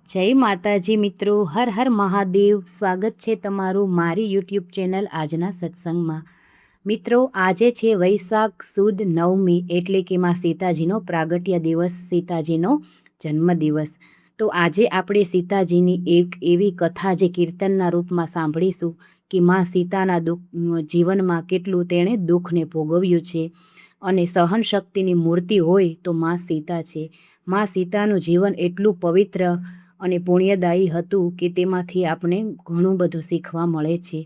જય માતાજી મિત્રો, હર હર મહાદેવ। સ્વાગત છે તમારું મારી યુટ્યુબ ચેનલ આજના સત્સંગમાં। મિત્રો, આજે છે વૈશાખ સુદ નવમી, એટલે કે માં સીતાજીનો પ્રાગટ્ય દિવસ, સીતાજીનો જન્મદિવસ। તો આજે આપણે સીતાજીની એક એવી કથા જે કીર્તનના રૂપમાં સાંભળીશું કે માં સીતાના જીવનમાં કેટલું તેણે દુઃખને ભોગવ્યું છે, અને સહન શક્તિની મૂર્તિ હોય તો માં સીતા છે। માં સીતાનું જીવન એટલું પવિત્ર અને પુણ્યદાયી હતું કે તેમાંથી આપણે ઘણું બધું શીખવા મળે છે।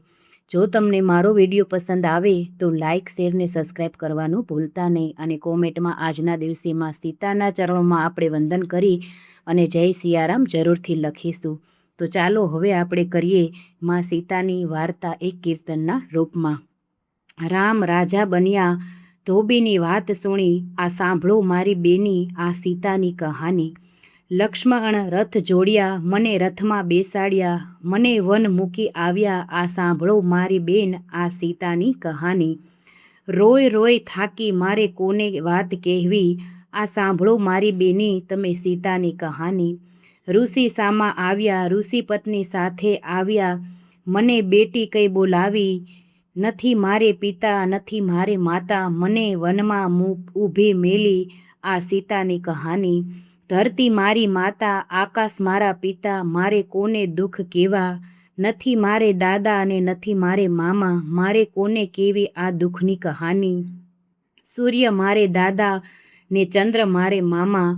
જો તમને મારો વિડીયો પસંદ આવે તો લાઇક, શેર ને સબસ્ક્રાઈબ કરવાનું ભૂલતા નહીં, અને કોમેન્ટમાં આજના દિવસે માં સીતાના ચરણોમાં આપણે વંદન કરી અને જય સિયારામ જરૂરથી લખીશું। તો ચાલો હવે આપણે કરીએ માં સીતાની વાર્તા એક કીર્તનના રૂપમાં। રામ રાજા બન્યા, ધોબીની વાત સુણી, આ સાંભળો મારી બેની, આ સીતાની કહાની। લક્ષ્મણ રથ જોડ્યા, મને રથમાં બેસાડ્યા, મને વન મૂકી આવ્યા, આ સાંભળો મારી બેન, આ સીતાની કહાની। રોય રોય થાકી મારે કોને વાત કહેવી, આ સાંભળો મારી બેની, તમે સીતાની કહાની। ઋષિ સામા આવ્યા, ઋષિ પત્ની સાથે આવ્યા, મને બેટી કઈ બોલાવી, નથી મારે પિતા નથી મારે માતા, મને વનમાં ઊભી મેલી, આ સીતાની કહાની। ધરતી મારી માતા, આકાશ મારા પિતા, મારે કોને દુઃખ કેવા, નથી મારે દાદા અને નથી મારે મામા, મારે કોને કેવી આ દુઃખની કહાની। સૂર્ય મારે દાદા ને ચંદ્ર મારે મામા,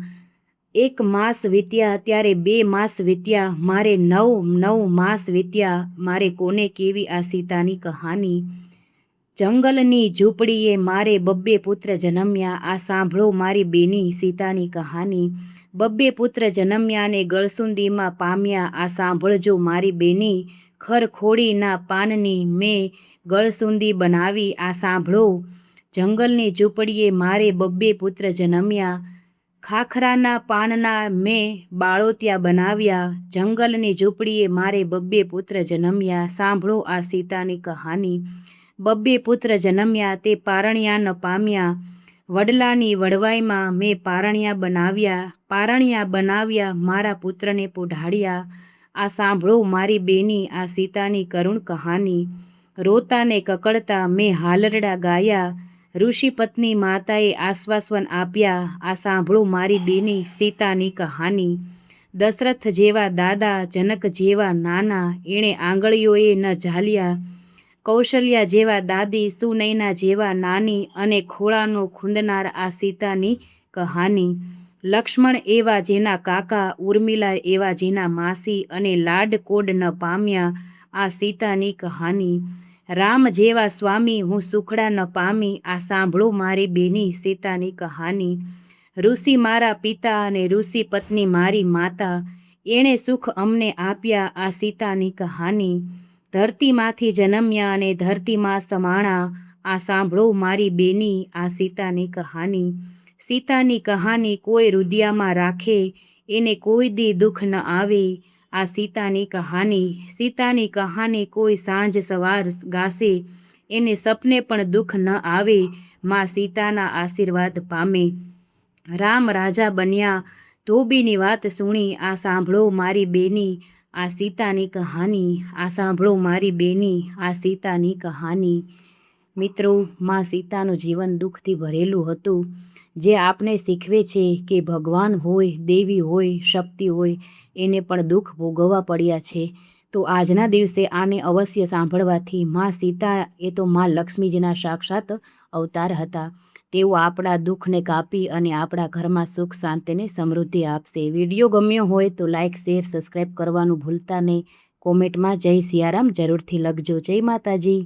એક માસ વીત્યા ત્યારે 2 માસ વીત્યા, મારે 9 માસ વીત્યા, મારે કોને કેવી આ સીતાની કહાની। જંગલની ઝૂંપડીએ મારે 2 પુત્ર જન્મ્યા, આ સાંભળો મારી બેની, સીતાની કહાની। 2 પુત્ર જન્મ્યા ને ગળસુંદીમાં પામ્યા, આ સાંભળજો મારી બેની, ખરખોડીના પાનની મેં ગળસુંદી બનાવી, આ સાંભળો। જંગલની ઝૂંપડીએ મારે 2 પુત્ર જન્મ્યા, ખાખરાના પાનના મેં બાળોતિયા બનાવ્યા, જંગલની ઝૂંપડીએ મારે 2 પુત્ર જન્મ્યા, સાંભળો આ સીતાની કહાની। 2 પુત્ર જન્મ્યા તે પારણ્યા ન પામ્યા, વડલાની વડવાઈમાં મેં પારણ્યા બનાવ્યા, પારણ્યા બનાવ્યા મારા પુત્રને પોઢાડ્યા, આ સાંભળો મારી બેની, આ સીતાની કરુણ કહાની। રોતા ને કકળતા મેં હાલરડા ગાયા, ઋષિ પત્ની માતાએ આશ્વાસન આપ્યા, આ સાંભળો મારી બેની, સીતાની કહાની। દશરથ જેવા દાદા, જનક જેવા નાના, એણે આંગળીઓએ ન ઝાલ્યા, કૌશલ્યા જેવા દાદી, સુનૈના જેવા નાની, અને ખોળાનો ખૂંદનાર આ સીતાની કહાની। લક્ષ્મણ એવા જેના કાકા, ઉર્મિલા એવા જેના માસી, અને લાડકોડ ન પામ્યા, આ સીતાની કહાની। રામ જેવા સ્વામી હું સુખડા ન પામી, આ સાંભળો મારી બેની, સીતાની કહાની। ઋષિ મારા પિતા અને ઋષિ પત્ની મારી માતા, એણે સુખ અમને આપ્યા, આ સીતાની કહાની। ધરતીમાંથી જન્મ્યા અને ધરતીમાં સમાણા, આ સાંભળો મારી બેની, આ સીતાની કહાની। સીતાની કહાની કોઈ હૃદયમાં રાખે, એને કોઈ દી દુઃખ ન આવે, આ સીતાની કહાની। સીતાની કહાની કોઈ સાંજ સવાર ગાશે, એને સપને પણ દુઃખ ન આવે, માં સીતાના આશીર્વાદ પામે। રામ રાજા બન્યા, ધોબીની વાત સુણી, આ સાંભળો મારી બેની, આ સીતાની કહાની, આ સાંભળો મારી બેની, આ સીતાની કહાની। મિત્રો, માં સીતાનું જીવન દુઃખથી ભરેલું હતું, જે આપને શીખવે છે કે ભગવાન હોય, દેવી હોય, શક્તિ હોય, એને પણ દુઃખ ભોગવવા પડ્યા છે। તો આજના દિવસે આને અવશ્ય સાંભળવાથી માં સીતા એ તો માં લક્ષ્મીજીના સાક્ષાત અવતાર હતા, તેઓ આપણા દુઃખને કાપી અને આપણા ઘરમાં સુખ શાંતિને સમૃદ્ધિ આપશે। વિડીયો ગમ્યો હોય તો લાઇક, શેર, સબસ્ક્રાઈબ કરવાનું ભૂલતા નહીં, કોમેન્ટમાં જય સિયારામ જરૂરથી લખજો। જય માતાજી।